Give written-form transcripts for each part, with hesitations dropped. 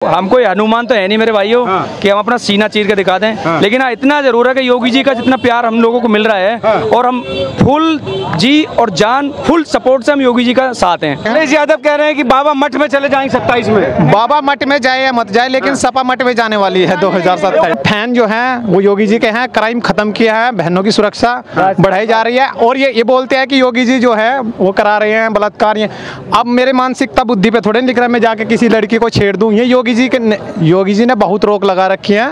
हमको हनुमान तो है नहीं मेरे भाइयों कि हम अपना सीना चीर के दिखा दें, लेकिन हाँ इतना जरूर है कि योगी जी का जितना प्यार हम लोगों को मिल रहा है और हम फुल जी और जान फुल सपोर्ट से हम योगी जी का साथ हैं। अखिलेश यादव कह रहे हैं कि बाबा मठ में चले जाएंगे 27 में। बाबा मठ में जाए या मत जाए, लेकिन सपा मठ में जाने वाली है 2027। फैन जो हैं वो योगी जी के हैं, क्राइम खत्म किया है, बहनों की सुरक्षा बढ़ाई जा रही है और ये बोलते हैं कि योगी जी जो है वो करा रहे हैं बलात्कार। अब मेरे मानसिकता बुद्धि पे थोड़े लिख रहा है मैं जाके किसी लड़की को छेड़ दूं। ये योगी जी ने बहुत रोक लगा रखी है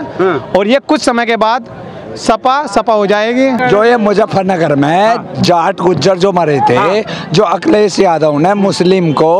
और ये कुछ समय के बाद सपा हो जाएगी। जो ये मुजफ्फरनगर में जाट गुज्जर जो मरे थे, जो अखिलेश यादव ने मुस्लिम को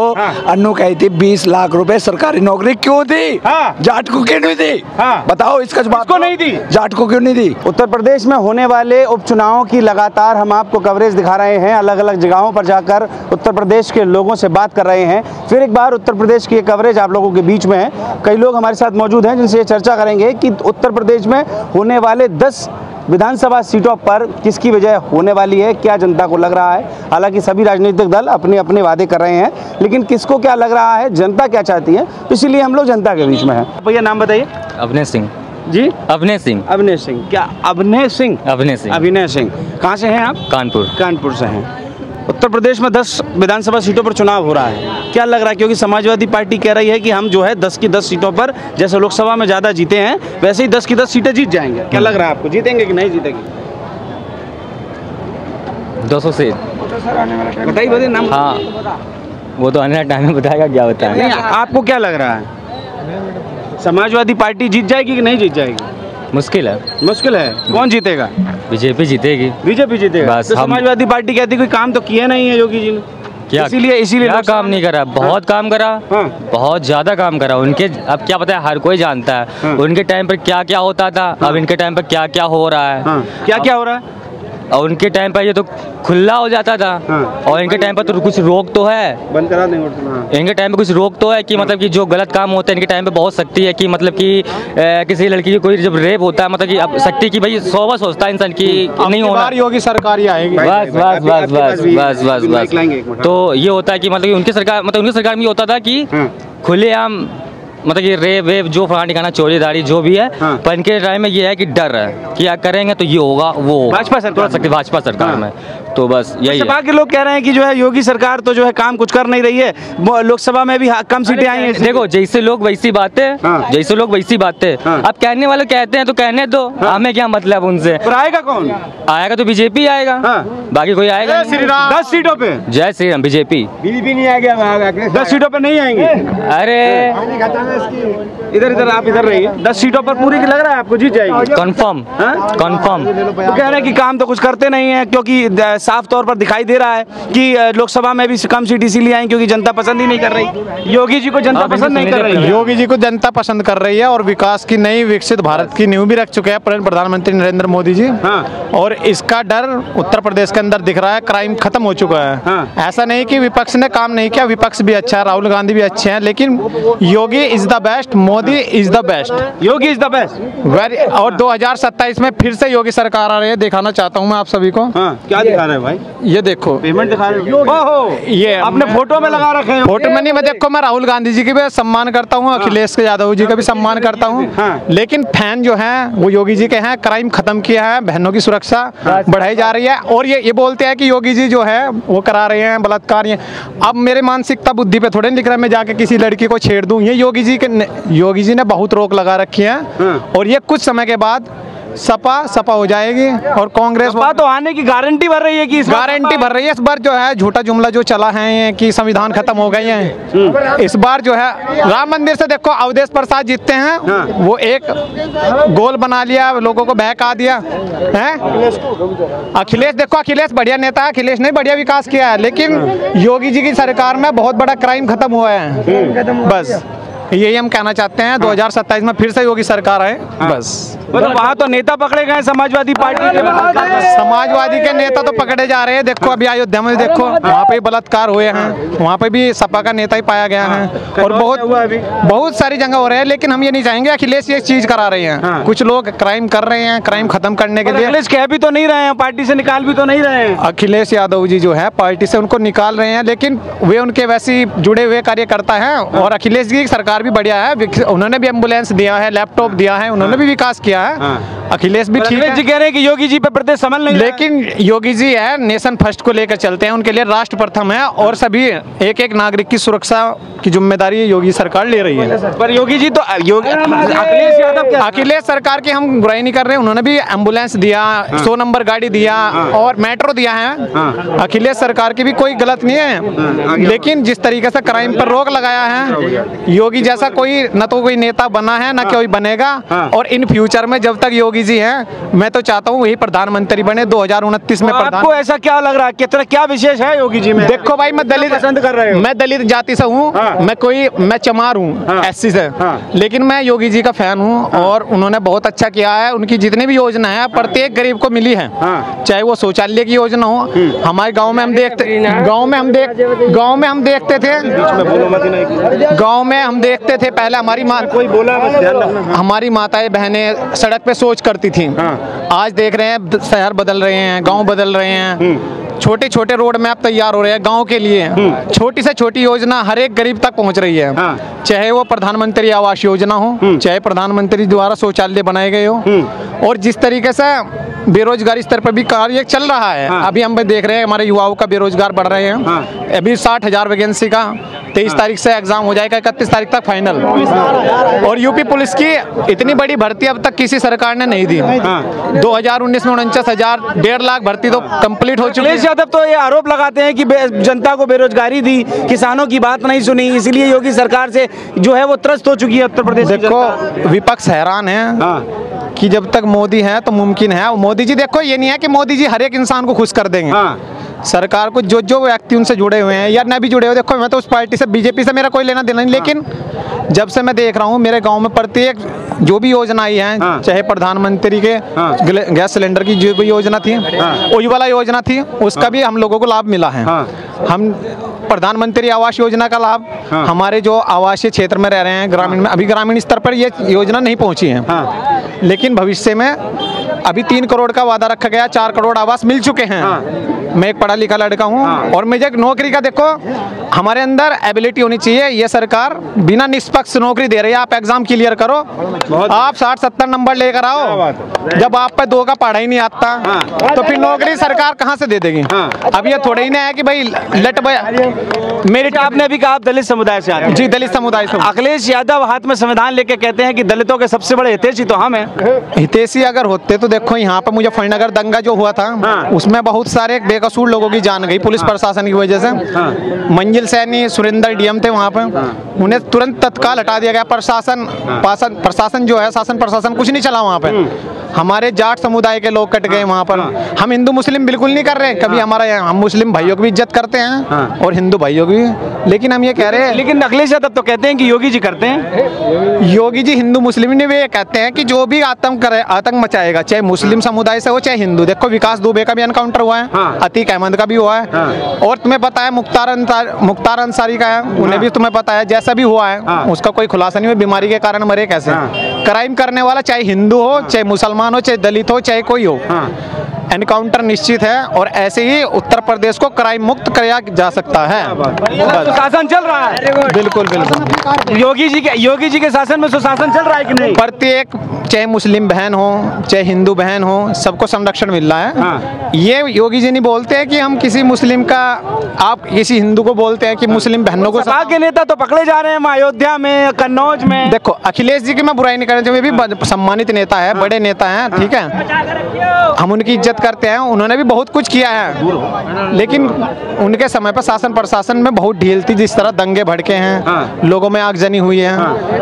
अन्नू कही थी 20 लाख रुपए सरकारी नौकरी क्यों दी, जाट को क्यों नहीं दी? बताओ इसका जवाब। को नहीं दी, जाट को क्यों नहीं दी? उत्तर प्रदेश में होने वाले उपचुनावों की लगातार हम आपको कवरेज दिखा रहे हैं, अलग अलग जगहों पर जाकर उत्तर प्रदेश के लोगों से बात कर रहे हैं। फिर एक बार उत्तर प्रदेश की कवरेज आप लोगों के बीच में है। कई लोग हमारे साथ मौजूद हैं जिनसे चर्चा करेंगे कि उत्तर प्रदेश में होने वाले 10 विधानसभा सीटों पर किसकी वजह होने वाली है, क्या जनता को लग रहा है। हालांकि सभी राजनीतिक दल अपने अपने वादे कर रहे हैं, लेकिन किसको क्या लग रहा है, जनता क्या चाहती है, इसीलिए हम लोग जनता के बीच में हैं। भैया नाम बताइए। अभिनय सिंह जी। अभिनय सिंह। अभिनय सिंह। क्या अभिनय सिंह? अभिनय सिंह। अभिनय सिंह। कहाँ से हैं आप? कानपुर। कानपुर से हैं। उत्तर प्रदेश में 10 विधानसभा सीटों पर चुनाव हो रहा है, क्या लग रहा है? क्योंकि समाजवादी पार्टी कह रही है कि हम जो है 10 की 10 सीटों पर, जैसे लोकसभा में ज़्यादा जीते हैं वैसे ही 10 की 10 सीटें जीत जाएंगे। क्या लग रहा है आपको, जीतेंगे कि नहीं जीतेंगे? 200 से बताइए नाम। हाँ वो तो आने वाले टाइम में बताएगा, क्या बताएं। नहीं, आपको क्या लग रहा है, समाजवादी पार्टी जीत जाएगी कि नहीं जीत जाएगी? मुश्किल है। मुश्किल है। कौन जीतेगा? बीजेपी जीतेगी। बीजेपी जीतेगा। तो समाजवादी पार्टी कहती कोई काम तो किया नहीं है योगी जी ने, क्या इसीलिए क्या काम नहीं करा? बहुत काम करा, बहुत ज्यादा काम करा उनके। अब क्या पता है, हर कोई जानता है उनके टाइम पर क्या क्या होता था, अब इनके टाइम पर क्या क्या हो रहा है। क्या क्या हो रहा है? और उनके टाइम पर ये तो खुला हो जाता था और इनके टाइम पर तो कुछ रोक तो है, बंद करा देंगे। इनके टाइम पे कुछ रोक तो है कि मतलब कि जो गलत काम होता है इनके टाइम पे बहुत सख्ती है कि मतलब कि किसी लड़की की कोई जब रेप होता है, मतलब कि अब सख्ती की भाई 100 बार सोचता है इंसान की नहीं होना। योगी सरकार ही आएगी। बस बस बस बस बस बस बस। तो ये होता है कि मतलब उनकी सरकार में ये होता था कि खुलेआम मतलब कि रेप वेप जो फलाना ठिकाना चोरीदारी जो भी है, पर इनके टाइम में ये है कि डर है कि क्या करेंगे तो ये होगा वो भाजपा सरकार में। तो बस यही है। बाकी लोग कह रहे हैं कि जो है योगी सरकार तो जो है काम कुछ कर नहीं रही है, लोकसभा में भी कम सीटें आई हैं। देखो जैसे लोग वैसी बातें, जैसे लोग वैसी बातें। अब कहने वाले कहते हैं तो कहने दो, हमें क्या मतलब उनसे। आएगा कौन? आएगा तो बीजेपी आएगा, बाकी कोई आएगा। 10 सीटों पे जय श्री राम। बीजेपी नहीं आएगा, 10 सीटों पे नहीं आएंगे। अरे इधर आप इधर रहिए। 10 सीटों पर पूरी लग रहा है आपको जीत जाएगी? Confirm confirm. तो कह रहे हैं कि काम तो कुछ करते नहीं है, क्योंकि साफ तौर पर दिखाई दे रहा है कि लोकसभा में भी कम सीट इसीलिए आई क्योंकि जनता पसंद ही नहीं कर रही योगी जी को। जनता पसंद नहीं कर रही है योगी जी को, जनता पसंद कर रही है और विकास की नई विकसित भारत की नींव भी रख चुके हैं प्रधानमंत्री नरेंद्र मोदी जी। और इसका डर उत्तर प्रदेश के अंदर दिख रहा है, क्राइम खत्म हो चुका है। ऐसा नहीं कि विपक्ष ने काम नहीं किया, विपक्ष भी अच्छा है, राहुल गांधी भी अच्छे हैं, लेकिन Yogi is the best, Modi is the best, Yogi is the best very. और 2027 में फिर से योगी सरकार आ रही है, दिखाना चाहता हूँ मैं आप सभी को। क्या दिखा रहे हैं भाई? ये देखो पेमेंट दिखा रहे हो, ये अपने फोटो में लगा रखे हैं। फोटो में नहीं, मैं देखो मैं राहुल गांधी जी की भी सम्मान करता हूँ, अखिलेश यादव जी का भी सम्मान करता हूँ, लेकिन फैन जो हैं वो योगी जी के हैं, क्राइम खत्म किया है, बहनों की सुरक्षा बढ़ाई जा रही है और ये बोलते हैं कि योगी जी जो है वो करा रहे हैं बलात्कार। अब मेरे मानसिकता बुद्धि पे थोड़े लिख रहा है मैं जाके किसी लड़की को छेड़ दूं। ये योगी जी ने बहुत रोक लगा रखी है और ये कुछ समय के बाद सपा हो जाएगी और कांग्रेस तो आने की गारंटी भर रही है कि गारंटी भर रही है। इस बार जो है झूठा जुमला जो चला है कि संविधान खत्म हो गई है, इस बार जो है राम मंदिर से देखो अवधेश प्रसाद जीतते हैं, वो एक गोल बना लिया, लोगों को बहका दिया है। अखिलेश देखो, अखिलेश बढ़िया नेता है, अखिलेश ने बढ़िया विकास किया है, लेकिन योगी जी की सरकार में बहुत बड़ा क्राइम खत्म हुआ है। बस यही हम कहना चाहते हैं, 2027 में फिर से योगी सरकार आए बस। मतलब वहाँ तो नेता पकड़े गए समाजवादी पार्टी के, समाजवादी के नेता तो पकड़े जा रहे हैं। देखो अभी अयोध्या में देखो, वहाँ पे बलात्कार हुए हैं, वहाँ पे भी सपा का नेता ही पाया गया है, और बहुत सारी जगह हो रहे हैं। लेकिन हम ये नहीं चाहेंगे अखिलेश ये चीज करा रहे हैं। कुछ लोग क्राइम कर रहे हैं, क्राइम खत्म करने के लिए अखिलेश कह भी तो नहीं रहे हैं, पार्टी से निकाल भी तो नहीं रहे हैं। अखिलेश यादव जी जो है पार्टी से उनको निकाल रहे हैं, लेकिन वे उनके वैसे जुड़े हुए कार्यकर्ता हैं। और अखिलेश जी की सरकार भी बढ़िया है, उन्होंने भी एम्बुलेंस दिया है, लैपटॉप दिया है, उन्होंने भी विकास किया है। अखिलेश भी ठीक है। जी कह रहे हैं कि योगी जी पे प्रदेश समझ नहीं, लेकिन योगी जी है नेशन फर्स्ट को लेकर चलते हैं, उनके लिए राष्ट्र प्रथम है, और सभी एक एक नागरिक की सुरक्षा की जिम्मेदारी योगी सरकार ले रही है। पर योगी जी तो अखिलेश यादव, अखिलेश सरकार की हम बुराई नहीं कर रहे हैं, उन्होंने भी एम्बुलेंस दिया, 100 नंबर गाड़ी दिया और मेट्रो दिया है। अखिलेश सरकार की भी कोई गलत नहीं है, लेकिन जिस तरीके से क्राइम पर रोक लगाया है, योगी जैसा कोई न तो कोई नेता बना है न कोई बनेगा। और इन फ्यूचर में जब तक योगी जी हैं, मैं तो चाहता हूँ वही प्रधानमंत्री बने 2029 में। आपको ऐसा क्या लग रहा है, कितना क्या विशेष है योगी जी में? देखो भाई, मैं दलित पसंद कर रहे हो, मैं दलित जाति से हूँ, मैं चमार हूँ एससी से, लेकिन मैं योगी जी का फैन हूँ, और उन्होंने बहुत अच्छा किया है। उनकी जितनी भी योजना है प्रत्येक गरीब को मिली है, चाहे वो शौचालय की योजना हो। हमारे गाँव में हम देखते थे पहले हमारी माताएं बहनें सड़क पे शौच करती थी। आज देख रहे हैं शहर बदल रहे हैं, गांव बदल रहे हैं, छोटे छोटे रोड मैप तैयार हो रहे हैं गांव के लिए। छोटी से छोटी योजना हर एक गरीब तक पहुंच रही है, चाहे वो प्रधानमंत्री आवास योजना हो, चाहे प्रधानमंत्री द्वारा शौचालय बनाए गए हो। और जिस तरीके से बेरोजगारी स्तर पर भी कार्य चल रहा है, अभी हम देख रहे हैं हमारे युवाओं का बेरोजगार बढ़ रहे हैं। अभी 60,000 वैकेंसी का 23 तारीख से एग्जाम हो जाएगा, 31 तारीख तक फाइनल। और यूपी पुलिस की इतनी बड़ी भर्ती अब तक किसी सरकार ने नहीं दी। 2019 में 49,000, 1.5 लाख भर्ती तो कंप्लीट हो चुकी है। अखिलेश यादव तो ये आरोप लगाते हैं कि जनता को बेरोजगारी दी, किसानों की बात नहीं सुनी, इसलिए योगी सरकार से जो है वो त्रस्त हो चुकी है उत्तर प्रदेश। देखो विपक्ष हैरान है कि जब तक मोदी है तो मुमकिन है। मोदी जी देखो, ये नहीं है कि मोदी जी हर एक इंसान को खुश कर देंगे। सरकार को जो व्यक्ति उनसे जुड़े हुए हैं या न भी जुड़े हुए, देखो मैं तो उस पार्टी से, बीजेपी से मेरा कोई लेना देना नहीं, लेकिन जब से मैं देख रहा हूँ मेरे गांव में प्रत्येक जो भी योजना आई है, चाहे प्रधानमंत्री के गैस सिलेंडर की जो भी योजना थी, उज्ज्वला योजना थी, उसका भी हम लोगों को लाभ मिला है। हम प्रधानमंत्री आवास योजना का लाभ हमारे जो आवासीय क्षेत्र में रह रहे हैं ग्रामीण में, अभी ग्रामीण स्तर पर ये योजना नहीं पहुंची है, लेकिन भविष्य में अभी 3 करोड़ का वादा रखा गया, 4 करोड़ आवास मिल चुके हैं। मैं एक पढ़ा लिखा लड़का हूँ और मुझे नौकरी का, देखो हमारे अंदर एबिलिटी होनी चाहिए। ये सरकार बिना निष्पक्ष नौकरी दे रही है। आप एग्जाम क्लियर करो, आप 60-70 नंबर लेकर आओ, जब आप पे 2 का पढ़ा ही नहीं आता तो फिर नौकरी सरकार कहाँ से दे देगी? अब ये थोड़ा ही ना है कि भाई मेरिट। आपने अभी कहा आप दलित समुदाय से आए। जी, दलित समुदाय से। अखिलेश यादव हाथ में संविधान लेके कहते हैं कि दलितों के सबसे बड़े हितैषी तो हम हैं। हितैषी अगर होते तो देखो यहाँ पर मुजफ्फरनगर दंगा जो हुआ था, उसमें बहुत सारे बेकसूर लोगों की जान गई पुलिस प्रशासन की वजह से। मंजिल सैनी, सुरेंद्र डीएम थे वहाँ पर, उन्हें तुरंत तत्काल हटा दिया गया। प्रशासन जो है, शासन प्रशासन कुछ नहीं चला वहाँ पे। हमारे जाट समुदाय के लोग कट गए वहाँ पर। हम हिंदू मुस्लिम बिल्कुल नहीं कर रहे कभी, हम मुस्लिम भाइयों की भी इज्जत करते हैं और हिंदू भाइयों की भी, लेकिन हम ये कह रहे हैं, लेकिन अखिलेश यादव तो कहते हैं कि योगी जी करते हैं। योगी जी हिंदू मुस्लिम ने वे कहते हैं कि जो भी आतंक करे, आतंक मचाएगा, चाहे मुस्लिम समुदाय से हो चाहे हिंदू। देखो विकास दुबे का भी एनकाउंटर हुआ है, अतीक अहमद का भी हुआ है, और तुम्हें पता है मुख्तार अंसारी का है, उन्हें भी तुम्हें पता है, जैसा भी हुआ है उसका कोई खुलासा नहीं हुआ, बीमारी के कारण मरे कैसे। क्राइम करने वाला चाहे हिंदू हो, चाहे मुसलमान हो, चाहे दलित हो, चाहे कोई हो, एनकाउंटर निश्चित है। और ऐसे ही उत्तर प्रदेश को क्राइम मुक्त किया जा सकता है। सुशासन चल रहा है। बिल्कुल बिल्कुल। योगी जी के शासन में सुशासन चल रहा है कि नहीं? प्रत्येक, चाहे मुस्लिम बहन हो चाहे हिंदू बहन हो, सबको संरक्षण मिल रहा है। ये योगी जी नहीं बोलते हैं कि हम किसी मुस्लिम का, आप किसी हिंदू को बोलते हैं कि मुस्लिम बहनों को। सपा के नेता तो पकड़े जा रहे हैं अयोध्या में, कन्नौज में। देखो अखिलेश जी की मैं बुराई नहीं करना चाहिए, भी सम्मानित नेता है, बड़े नेता हैं, ठीक है, हम उनकी इज्जत बात करते हैं, उन्होंने भी बहुत कुछ किया है, लेकिन उनके समय पर शासन प्रशासन में बहुत ढील थी। जिस तरह दंगे भड़के हैं, लोगों में आगजनी हुई है,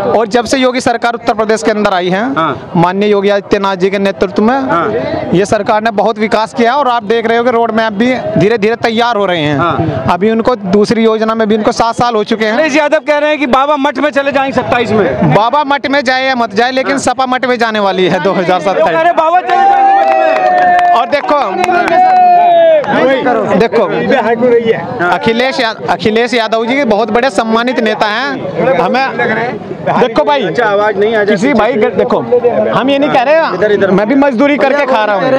और जब से योगी सरकार उत्तर प्रदेश के अंदर आई है, माननीय योगी आदित्यनाथ जी के नेतृत्व में ये सरकार ने बहुत विकास किया, और आप देख रहे हो कि रोड मैप भी धीरे धीरे तैयार हो रहे हैं। अभी उनको दूसरी योजना में भी उनको 7 साल हो चुके हैं। अखिलेश यादव कह रहे हैं कि बाबा मठ में चले जाएंगे 27 में। बाबा मठ में जाए या मत जाए, लेकिन सपा मठ में जाने वाली है 2027। बाबा चले जाएंगे मठ में। और देखो अखिलेश यादव जी के बहुत बड़े सम्मानित नेता हैं। हमें देखो भाई, आवाज नहीं आ किसी भाई देखो, हम ये नहीं कह रहे, मैं भी मजदूरी करके खा रहा हूँ।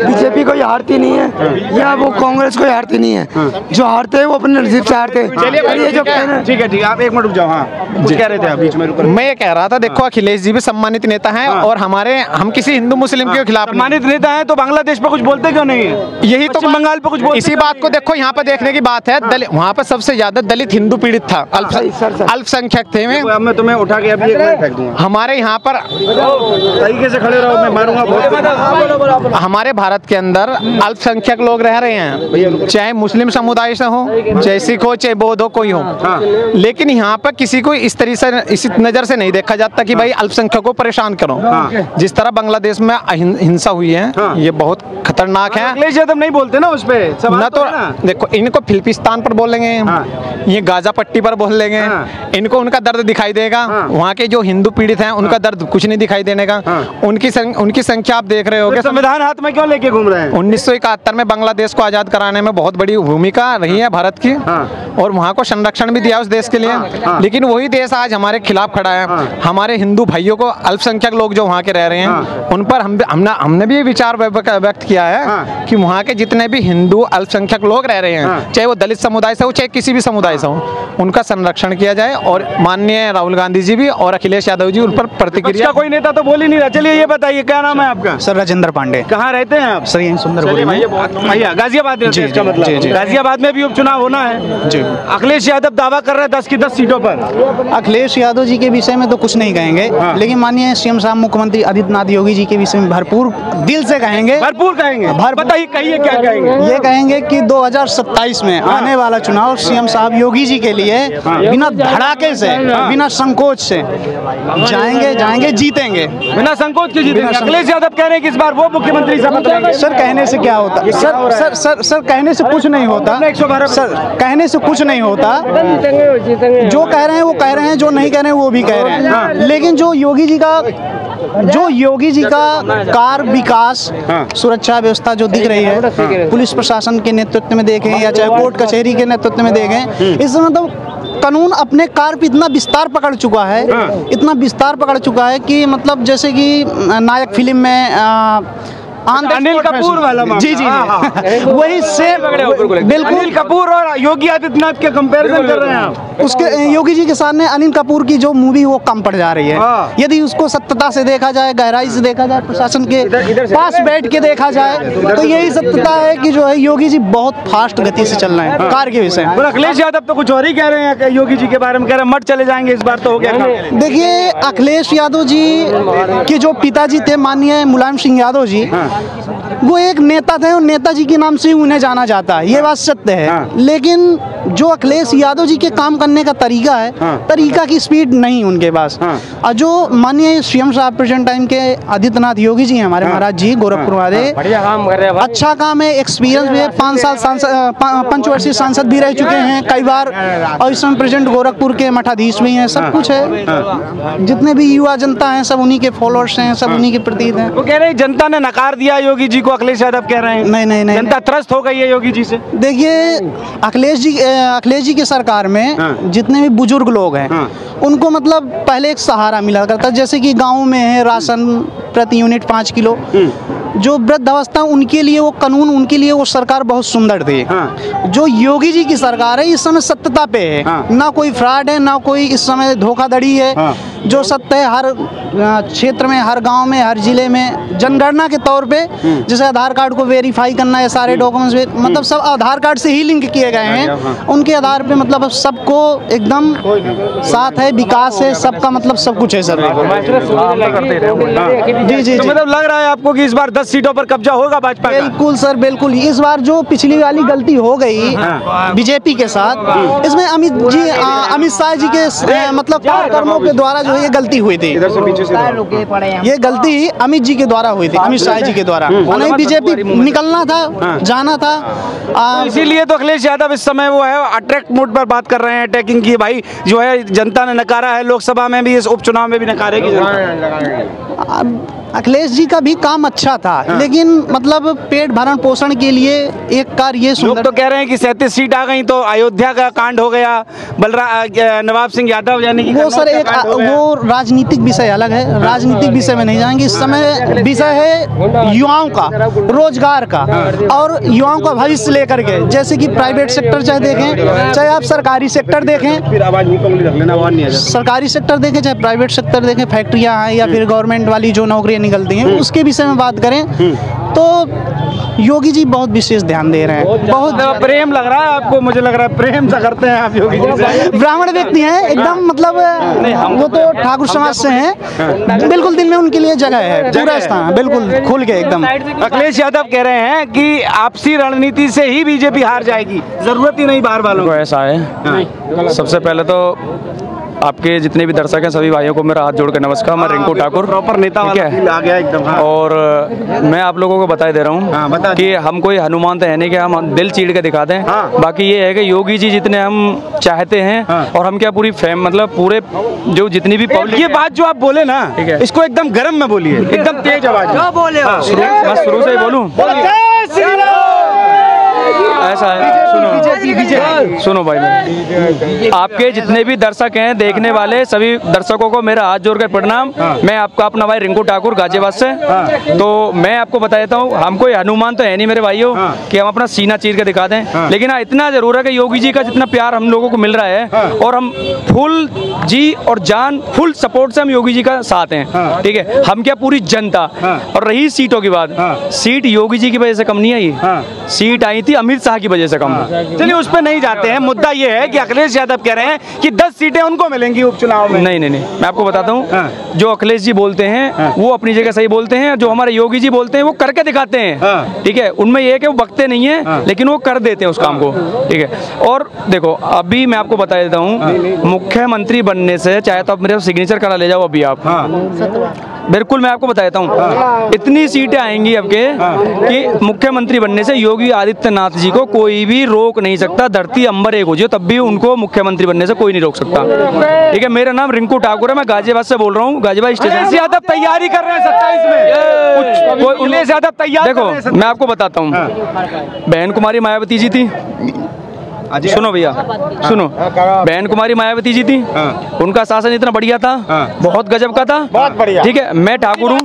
बीजेपी कोई हारती नहीं है, या वो कांग्रेस कोई हारती नहीं है, जो हारते हैं वो अपने नसीब से हारते हैं। चलिए जो ठीक है आप 1 मिनट रुक जाओ। हाँ, कुछ कह रहे थे आप बीच में रुक। मैं ये कह रहा था, देखो अखिलेश जी भी सम्मानित नेता हैं, और हम किसी हिंदू मुस्लिम के खिलाफ सम्मानित नेता हैं, तो बांग्लादेश पे कुछ बोलते क्यों नहीं है? यही तो बंगाल पे कुछ बोलते। इसी बात को देखो, यहाँ पे देखने की बात है, वहाँ पे सबसे ज्यादा दलित हिंदू पीड़ित था, अल्पसंख्यक थे। मैं तुम्हें उठा के अभी 1 मिनट फेंक दूंगा। हमारे यहाँ पर तरीके से खड़े रहो, मैं मारूंगा। हमारे भारत के अंदर अल्पसंख्यक लोग रह रहे हैं, चाहे मुस्लिम समुदाय से हो, चाहे सिख हो, चाहे बौद्ध हो, कोई हो, लेकिन यहाँ पर किसी को इस तरीके से, इस नजर से नहीं देखा जाता कि भाई अल्पसंख्यक को परेशान करो। जिस तरह बांग्लादेश में हिंसा हुई है, ये बहुत खतरनाक है। अखिलेश यादव नहीं बोलते ना उस पे ना, तो देखो इनको फिलिस्तीन पर बोलेंगे, ये गाजा पट्टी पर बोल लेंगे, इनको उनका दर्द दिखाई देगा। वहाँ के जो हिंदू पीड़ित हैं, उनका दर्द कुछ नहीं दिखाई देने का। उनकी संख्या आप देख रहे होगे। संविधान हाथ में क्यों लेके घूम रहे हैं? 1971 में बांग्लादेश को आजाद कराने में बहुत बड़ी भूमिका रही है भारत की, और वहाँ को संरक्षण भी दिया उस देश के लिए। लेकिन वही देश आज हमारे खिलाफ खड़ा है। हमारे हिंदू भाइयों को, अल्पसंख्यक लोग जो वहाँ के रह रहे हैं, उन पर हमने भी विचार व्यक्त किया है कि वहाँ के जितने भी हिंदू अल्पसंख्यक लोग रह रहे हैं, चाहे वो दलित समुदाय से हो, चाहे किसी भी समुदाय से हो, उनका संरक्षण किया जाए। और माननीय राहुल गांधी जी भी और अखिलेश यादव जी उन पर प्रतिक्रिया। कोई नेता तो बोल ही नहीं रहा। चलिए ये बताइए, क्या नाम है आपका? सर राजेंद्र पांडे। कहाँ रहते हैं आप? सर यहीं सुंदरपुरी में। भैया गाजियाबाद में, इसका मतलब गाजियाबाद में भी उपचुनाव होना है जी। अखिलेश यादव दावा कर रहे हैं 10 की 10 सीटों पर। अखिलेश यादव जी के विषय में तो कुछ नहीं कहेंगे, लेकिन माननीय सीएम साहब मुख्यमंत्री आदित्यनाथ योगी जी के विषय में भरपूर दिल से कहेंगे। भरपूर कहेंगे? बताइए, कहिए क्या कहेंगे? ये कहेंगे कि 2027 में आने वाला चुनाव सीएम साहब योगी जी के लिए बिना धड़ाके से, बिना संकोच से जाएंगे, जीतेंगे। बिना संकोच के जीतेंगे। अखिलेश यादव कह रहे हैं कि इस बार वो मुख्यमंत्री शपथ लेंगे। सर कहने से क्या होता? सर कहने से कुछ नहीं होता। सर कहने से कुछ नहीं होता। जो कह रहे हैं वो कह रहे हैं, जो नहीं कह रहे हैं वो भी कह रहे हैं। लेकिन जो योगी जी का कार्य विकास, सुरक्षा व्यवस्था जो दिख रही है, पुलिस प्रशासन के नेतृत्व में देखें या चाहे कोर्ट कचहरी के नेतृत्व में देखें, इस मतलब कानून अपने कार्य पे इतना विस्तार पकड़ चुका है, इतना विस्तार पकड़ चुका है कि मतलब जैसे कि नायक फिल्म में अनिल कपूर वाला जी वही सेम बिल्कुल। अनिल कपूर और योगी आदित्यनाथ के कंपैरिजन कर रहे हैं आप। उसके योगी जी के सामने अनिल कपूर की जो मूवी वो कम पड़ जा रही है। यदि उसको सत्यता से देखा जाए, गहराई से देखा जाए, प्रशासन के पास बैठ के देखा जाए, तो यही सत्यता है कि जो है योगी जी बहुत फास्ट गति से चल रहे हैं कार्य के विषय। अखिलेश यादव तो कुछ और ही कह रहे हैं योगी जी के बारे में, कह रहे हैं मठ चले जाएंगे इस बार तो हो गया। देखिए अखिलेश यादव जी के जो पिताजी थे माननीय मुलायम सिंह यादव जी, वो एक नेता थे और नेताजी के नाम से उन्हें जाना जाता है, ये बात सत्य है। लेकिन जो अखिलेश यादव जी के काम करने का तरीका है, तरीका की स्पीड नहीं उनके पास। और जो माननीय सीएम साहब प्रेजेंट टाइम के आदित्यनाथ योगी जी हैं हमारे महाराज जी गोरखपुर वाले, अच्छा काम है, एक्सपीरियंस भी है, 5 साल पंचवर्षीय सांसद भी रह चुके हैं कई बार, और इस समय प्रेजेंट गोरखपुर के मठाधीश भी हैं, सब कुछ है। जितने भी युवा जनता है सब उन्हीं के फॉलोअर्स हैं, सब उन्हीं के प्रति हैं। वो कह रहे हैं जनता ने नकार दिया योगी जी को, अखिलेश यादव कह रहे हैं नहीं जनता त्रस्त हो गई है योगी जी से। देखिए अखिलेश जी की सरकार में जितने भी बुजुर्ग लोग हैं उनको मतलब पहले एक सहारा मिला करता, जैसे कि गाँव में है राशन प्रति यूनिट 5 किलो, जो वृद्धावस्था उनके लिए वो कानून, उनके लिए वो सरकार बहुत सुंदर थी। जो योगी जी की सरकार है इस समय सत्यता पे है, ना कोई फ्रॉड है, ना कोई इस समय धोखाधड़ी है, जो सत्य है हर क्षेत्र में, हर गांव में, हर जिले में जनगणना के तौर पे जैसे आधार कार्ड को वेरीफाई करना है, सारे डॉक्यूमेंट्स मतलब सब आधार कार्ड से ही लिंक किए गए हैं। उनके आधार पे मतलब सबको एकदम साथ है, विकास है, सबका मतलब सब कुछ है सर। जी जी, तो मतलब लग रहा है आपको कि इस बार 10 सीटों पर कब्जा होगा भाजपा का? बिल्कुल सर, बिल्कुल। इस बार जो पिछली वाली गलती हो गई बीजेपी के साथ, इसमें अमित शाह जी के मतलब कार्यक्रमों के द्वारा जो है ये गलती हुई थी। ये गलती अमित जी के द्वारा हुई थी, अमित शाह जी के द्वारा। नहीं, बीजेपी निकलना था, जाना था। इसीलिए तो अखिलेश यादव इस समय वो है अट्रैक्ट मोड पर बात कर रहे हैं, अटैकिंग की। भाई जो है जनता ने नकारा है, लोकसभा में भी, इस उपचुनाव में भी नकारेगी जनता। अखिलेश जी का भी काम अच्छा था, लेकिन मतलब पेट भरण पोषण के लिए एक कार्य ये लोग तो कह रहे हैं कि 37 सीट आ गई तो अयोध्या का कांड हो गया, नवाब सिंह यादव यानी कि वो सर एक वो राजनीतिक विषय अलग है, राजनीतिक विषय में नहीं जाएंगे। इस समय विषय है युवाओं का, रोजगार का और युवाओं का भविष्य लेकर के। जैसे कि प्राइवेट सेक्टर चाहे देखें, चाहे आप सरकारी सेक्टर देखें, सरकारी सेक्टर देखें चाहे प्राइवेट सेक्टर देखें, फैक्ट्रियाँ हैं या फिर गवर्नमेंट वाली जो नौकरियाँ निकलती हैं, उसके विषय में बात करें तो योगी जी बहुत विशेष ध्यान दे रहे हैं। बहुत प्रेम लग रहा है आपको, मुझे लग रहा है प्रेम से करते हैं आप योगी जी से। ब्राह्मण व्यक्ति हैं एकदम, मतलब वो तो ठाकुर समाज से हैं, बिल्कुल दिल में उनके लिए जगह है, पूरा स्थान बिल्कुल खुल के एकदम। अखिलेश यादव कह रहे हैं कि आपसी रणनीति से ही बीजेपी हार जाएगी, जरूरत ही नहीं बाहर वालों को। ऐसा है, सबसे पहले तो आपके जितने भी दर्शक हैं सभी भाइयों को मेरा हाथ जोड़ कर नमस्कार। मैं रिंकू ठाकुर, प्रॉपर नेता वाला फील आ गया एकदम। और मैं आप लोगों को बता दे रहा हूँ कि हम कोई हनुमान तो है नहीं कि हम दिल चीड़ के दिखा दें। बाकी ये है कि योगी जी जितने हम चाहते हैं और हम क्या पूरी मतलब पूरे जो जितनी भी पब्लिक, ये बात जो आप बोले ना, इसको एकदम गर्म में बोलिए, एकदम तेज आवाज में बोले। मैं शुरू से ही बोलूँ, ऐसा है। सुनो भाई, आपके जितने भी दर्शक हैं, देखने वाले सभी दर्शकों को मेरा हाथ जोड़कर प्रणाम। मैं आपका अपना भाई रिंकू ठाकुर गाजियाबाद से। तो मैं आपको बता देता हूँ, हम कोई हनुमान तो है नहीं मेरे भाइयों कि हम अपना सीना चीर के दिखा दें, लेकिन हाँ इतना जरूर है कि योगी जी का जितना प्यार हम लोगों को मिल रहा है और हम फुल जी और जान फुल सपोर्ट से हम योगी जी का साथ हैं। ठीक है, हम क्या पूरी जनता। और रही सीटों की बात, सीट योगी जी की वजह से कम नहीं आई, सीट आई थी अमित शाह की वजह से कम। चलिए उस पर नहीं जाते हैं, मुद्दा ये है कि अखिलेश यादव कह रहे हैं कि 10 सीटें उनको मिलेंगी उपचुनाव में। नहीं, मैं आपको बताता हूँ, जो अखिलेश जी बोलते हैं वो अपनी जगह सही बोलते हैं, जो हमारे योगी जी बोलते हैं वो करके दिखाते हैं। ठीक है, उनमें ये है कि वो बकते नहीं है, लेकिन वो कर देते हैं उस काम को। ठीक है, और देखो अभी मैं आपको बता देता हूँ, मुख्यमंत्री बनने से चाहे तो आप मेरे सिग्नेचर करा ले जाओ अभी आप, बिल्कुल मैं आपको बता देता हूँ, इतनी सीटें आएंगी आपके कि मुख्यमंत्री बनने से योगी आदित्यनाथ जी को कोई भी रोक नहीं सकता। धरती अंबर एक हो जाए तब भी उनको मुख्यमंत्री बनने से कोई नहीं रोक सकता। ठीक है, मेरा नाम रिंकू ठाकुर है, मैं गाजियाबाद से बोल रहा हूँ, गाजियाबाद स्टेशन। यादव तैयारी कर रहे हैं 27 में, उन्हें ज्यादा तैयार। देखो मैं आपको बताता हूँ, बहन कुमारी मायावती जी थी, सुनो भैया सुनो, बहन कुमारी मायावती जी थी, उनका शासन इतना बढ़िया था, बहुत गजब का था, बहुत बढ़िया। ठीक है, मैं ठाकुर हूँ,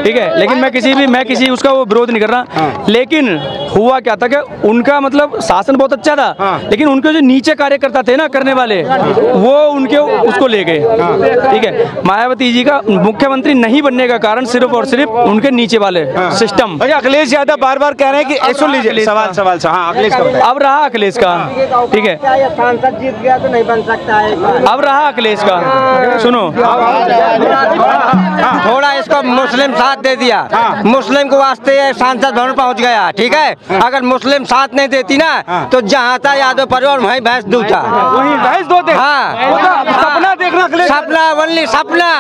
ठीक है, लेकिन मैं किसी उसका वो विरोध नहीं कर रहा। लेकिन हुआ क्या था कि उनका मतलब शासन बहुत अच्छा था, लेकिन उनके जो नीचे कार्यकर्ता थे ना करने वाले, वो उनके उसको ले गए। ठीक है, मायावती जी का मुख्यमंत्री नहीं बनने का कारण सिर्फ और सिर्फ उनके नीचे वाले सिस्टम। अखिलेश यादव बार बार कह रहे हैं कि सुन लीजिए सवाल अखिलेश का, अब रहा अखिलेश का। ठीक है, सांसद जीत गया तो नहीं बन सकता है, अब रहा अखिलेश का। सुनो, थोड़ा इसको मुस्लिम साथ दे दिया, मुस्लिम को वास्ते सांसद भवन पहुंच गया। ठीक है, अगर मुस्लिम साथ नहीं देती ना तो जहाँ था यादव परिवार वहीं भैंस दूता, वहीं भैंस दूते। सपना देखना, सपना वनली सपना,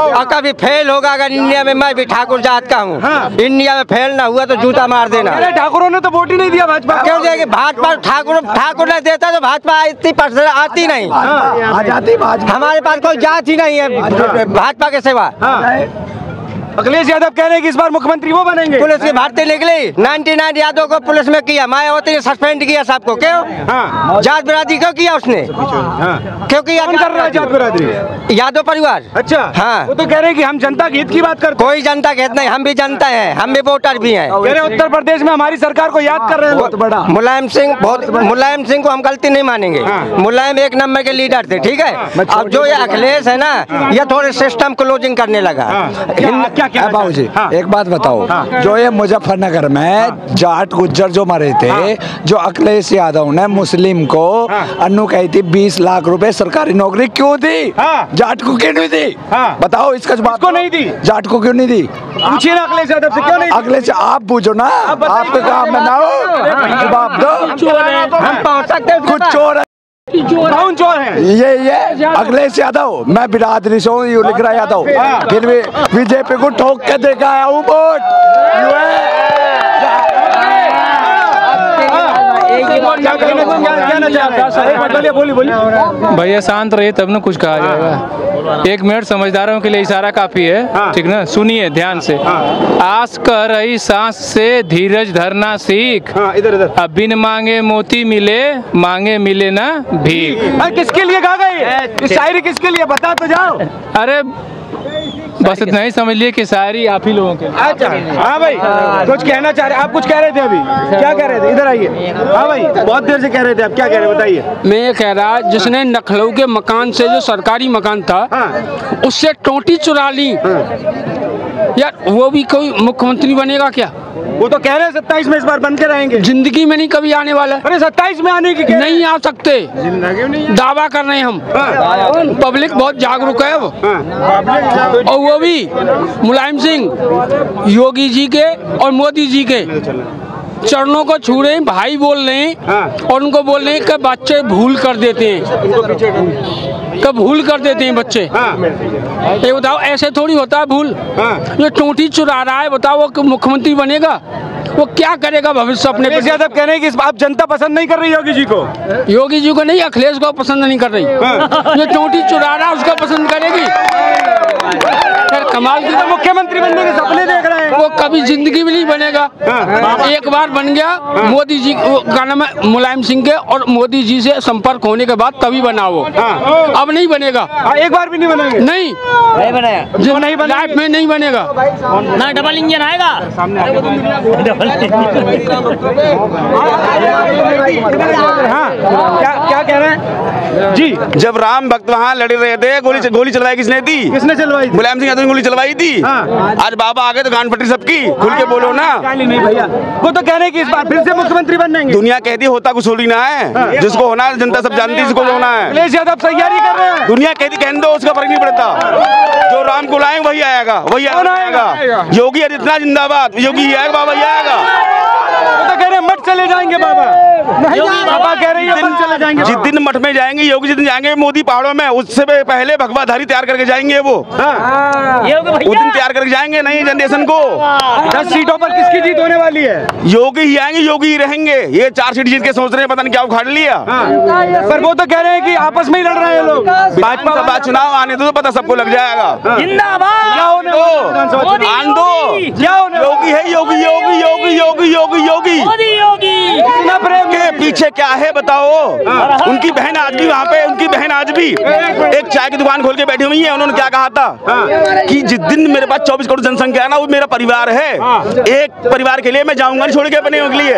और कभी फेल होगा। अगर इंडिया में, मैं भी ठाकुर जात का हूँ, इंडिया में फेल ना हुआ तो जूता मार देना। ठाकुरों ने तो वोट ही नहीं दिया भाजपा, क्यों देगी? भाजपा ठाकुर ने देता तो भाजपा इतनी परसेंट आती नहीं, हमारे पास कोई जात ही नहीं है भाजपा के सिवा। अखिलेश यादव कह रहे हैं कि इस बार मुख्यमंत्री वो बनेंगे। पुलिस की भर्ती निकली, 99 यादव को पुलिस में किया, मायावती ने सस्पेंड किया सबको। क्यों? जात बिरादरी क्यों किया उसने? क्यों किया? कौन कर रहा है जात बिरादरी? यादव परिवार। अच्छा, हाँ। वो तो कह रहे हैं कि हम जनता के हित की बात करते हैं। कोई जनता के हित नहीं, हम भी जनता है, हम भी वोटर भी हैं। कह रहे उत्तर प्रदेश में हमारी सरकार को याद कर रहे हैं बहुत बड़ा। मुलायम सिंह को हम गलती नहीं मानेंगे। मुलायम एक नंबर के लीडर थे, ठीक है। अब जो ये अखिलेश है ना, ये थोड़े सिस्टम क्लोजिंग करने लगा। क्या बाबू जी एक बात बताओ, जो ये मुजफ्फरनगर में जाट गुज्जर जो मरे थे, जो अखिलेश यादव ने मुस्लिम को अन्नू कही थी 20 लाख रुपए सरकारी नौकरी क्यों दी? जाट को क्यों नहीं दी? बताओ इसका जवाब। को नहीं दी? जाट को क्यों नहीं दी? पूछिए ना अखिलेश यादव से, क्यों नहीं? अखिलेश आप पूछो ना, आपके काम में ना हो, जवाब दो। हम पहुंच सकते हैं कुछ चोर कौन चोर है? ये अखिलेश यादव, मैं बिरादरी से हूँ, यू लिख रहा यादव, फिर भी बीजेपी को ठोक के देखा है वोट। भैया शांत रहिए तब न कुछ कहा जाएगा। 1 मिनट समझदारों के लिए इशारा काफी है, ठीक ना? सुनिए ध्यान से। आस कर रही सांस से धीरज धरना सीख, अब बिन मांगे मोती मिले, मांगे मिले ना भीख। किसके लिए गा गई शायरी? किसके लिए बता तो जाओ। अरे बस इतना ही समझ लिए कि शायरी आप ही लोगों के। अच्छा, हाँ भाई, कुछ कहना चाह रहे? आप कुछ कह रहे थे अभी, क्या कह रहे थे? इधर आइए। हाँ भाई, बहुत देर से कह रहे थे, आप क्या कह रहे? बताइए। मैं ये कह रहा, जिसने लखनऊ के मकान से, जो सरकारी मकान था, उससे टोटी चुरा ली यार, वो भी कोई मुख्यमंत्री बनेगा क्या? वो तो कह रहे हैं 27 में इस बार बन के रहेंगे। जिंदगी में नहीं कभी आने वाला। अरे 27 में आने की नहीं आ सकते, दावा कर रहे हैं हम। पब्लिक बहुत जागरूक है वो। और वो भी मुलायम सिंह योगी जी के और मोदी जी के चरणों को छू रहे हैं, भाई बोल रहे हैं, और उनको बोल रहे हैं कि बच्चे भूल कर देते हैं, कब भूल कर देते हैं बच्चे। ये बताओ, ऐसे थोड़ी होता है भूल। ये टोटी चुरा रहा है, बताओ वो मुख्यमंत्री बनेगा? वो क्या करेगा भविष्य अपने? अखिलेश यादव कह रहे हैं कि आप जनता पसंद नहीं कर रही योगी जी को। योगी जी को नहीं, अखिलेश को पसंद नहीं कर रही। ये टोटी चुरा रहा है, उसको पसंद करेगी? कमाल की। मुख्यमंत्री बनने के सपने देख रहे हैं। वो कभी जिंदगी में नहीं बनेगा। एक बार बन गया, मोदी जी का नाम है मुलायम सिंह के, और मोदी जी से संपर्क होने के बाद तभी बना वो। अब नहीं बनेगा। एक बार भी नहीं बनेगा। नहीं बनेगा, नहीं बनेगा, लाइफ में नहीं बनेगा ना। डबल इंजन आएगा। क्या कह रहे हैं जी? जब राम भक्त वहाँ लड़ रहे थे, गोली चलवाई किसने दी? किसने चलवाई? मुलायम सिंह यादव ने गोली चलवाई थी। आज बाबा आ गए तो गांड फटी सबकी। खुल के बोलो ना। नहीं भैया, वो तो कह रहे हैं कि इस बार फिर से मुख्यमंत्री बनेंगे। दुनिया कहती होता कुछ होली ना है, जिसको होना है जनता सब जानती है, जिसको होना है। अखिलेश यादव तैयारी कर रहे हैं। दुनिया कहती कहने दो, उसका फर्क नहीं पड़ता। जो राम को लाएंगे वही आएगा, वही आएगा। योगी आदित्यनाथ जिंदाबाद, योगी आएगा, बाबा आएगा। वो तो कह रहे हैं मठ चले जाएंगे बाबा। बाबा कह रहे हैं चले जाएंगे। जिस दिन मठ में जाएंगे, योगी जिस दिन जाएंगे मोदी पहाड़ों में, उससे पहले भगवाधारी तैयार करके जाएंगे। वो उस दिन तैयार करके जाएंगे नई जनरेशन को। 10 सीटों पर किसकी जीत होने वाली है? योगी ही आएंगे, योगी ही रहेंगे। ये 4 सीट जीत के सोच रहे हैं, पता नहीं क्या उखाड़ लिया। पर वो तो कह रहे हैं कि आपस में ही लड़ रहे हैं लोग। भाजपा चुनाव आने दो तो पता सबको लग जाएगा। जिंदाबाद। क्या होने योगी है, योगी योगी योगी योगी योगी योगी इतना प्रेम के पीछे क्या है बताओ? उनकी बहन आज भी वहाँ पे, उनकी बहन आज भी एक चाय की दुकान खोल के बैठी हुई है। उन्होंने क्या कहा था कि जिस दिन मेरे पास 24 करोड़ जनसंख्या है ना, वो मेरा परिवार है। एक परिवार के लिए मैं जाऊंगा नहीं छोड़ के अपने के लिए।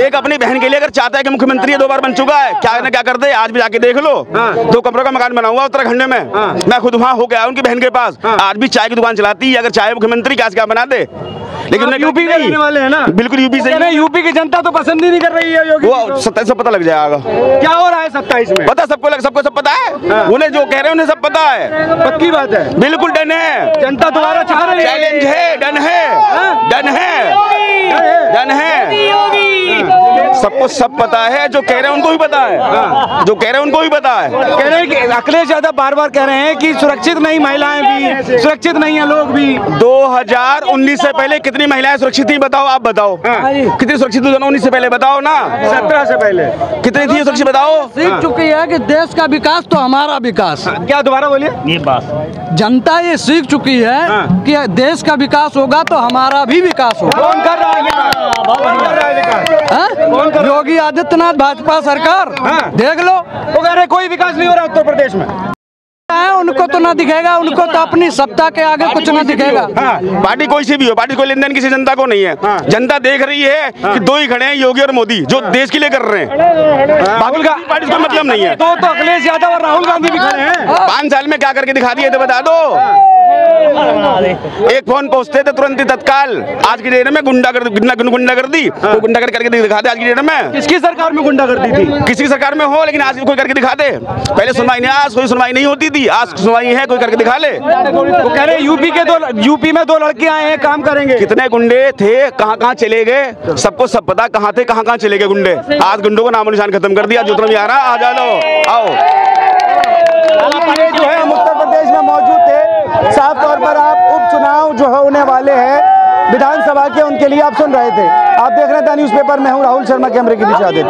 एक अपनी बहन के लिए अगर चाहता है कि मुख्यमंत्री 2 बार बन चुका है, क्या ना क्या कर दे। आज भी जाके देख लो, 2 कमरों का मकान बना हुआ उत्तराखंड में। मैं खुद वहाँ हो गया उनकी बहन के पास। आज भी चाय की दुकान चलाती है। अगर चाहे मुख्यमंत्री क्या बना दे, लेकिन यूपी के रहने वाले हैं ना। बिल्कुल यूपी से। यूपी की जनता तो पसंद ही नहीं कर रही है योगी। वो 27 से पता लग जाएगा क्या हो रहा है 27 में। पता सबको सब पता है। उन्हें जो कह रहे हैं उन्हें सब पता है। पक्की बात है, बिल्कुल डन है। जनता दोबारा चाह रही है। चैलेंज है, डन है, डन है। डन है, सबको सब पता है, जो कह रहे हैं उनको भी पता है, जो कह रहे हैं उनको भी पता है। कह रहे हैं कि अखिलेश यादव बार बार कह रहे हैं कि सुरक्षित नहीं, महिलाएं भी सुरक्षित नहीं है, लोग भी। 2019 से पहले कितनी महिलाएं सुरक्षित थी बताओ, आप बताओ। कितनी सुरक्षित थी 2019 से पहले बताओ ना। 17 से पहले कितनी थी सुरक्षित बताओ। सीख चुकी है कि देश का विकास तो हमारा विकास। क्या दोबारा बोलिए। ये बात जनता ये सीख चुकी है कि देश का विकास होगा तो हमारा भी विकास होगा। कौन कर रहा है विकास? योगी आदित्यनाथ भाजपा सरकार देख लो। वो कह रहे कोई विकास नहीं हो रहा उत्तर प्रदेश में। उनको तो ना दिखेगा, उनको तो अपनी सत्ता के आगे कुछ ना दिखेगा। पार्टी कोई सी भी हो, पार्टी कोई लेन देन किसी जनता को नहीं है। जनता देख रही है कि दो ही खड़े हैं, योगी और मोदी, जो देश के लिए कर रहे हैं। बाकी का पार्टी को मतलब नहीं है। तो अखिलेश यादव और राहुल गांधी भी खड़े हैं। 5 साल में क्या करके दिखा दिए तो बता दो। एक फोन पहुंचते थे तुरंत ही तत्काल। आज की डेट में गुंडागर्दी करके दिखा दे। आज की डेट में किसकी सरकार में गुंडागर्दी थी? किसी सरकार में हो, लेकिन आज भी कोई करके दिखा दे। पहले सुनवाई नहीं, आज कोई सुनवाई नहीं होती थी, आज सुनवाई है, कोई करके दिखा ले। वो कह रहे यूपी में 2 लड़के आए हैं, काम करेंगे। कितने गुंडे थे, कहाँ चले गए, सबको सब पता, कहाँ थे, कहाँ चले गए गुंडे। आज गुंडों को नामो निशान खत्म कर दिया। जो भी आ रहा आ जा लो, आओ। ये जो है हम उत्तर प्रदेश में मौजूद थे। साफ तौर पर आप उपचुनाव जो है होने वाले हैं विधानसभा के, उनके लिए आप सुन रहे थे। आप देख रहे थे न्यूज़पेपर में हूँ राहुल शर्मा, कैमरे के पीछे आ देते।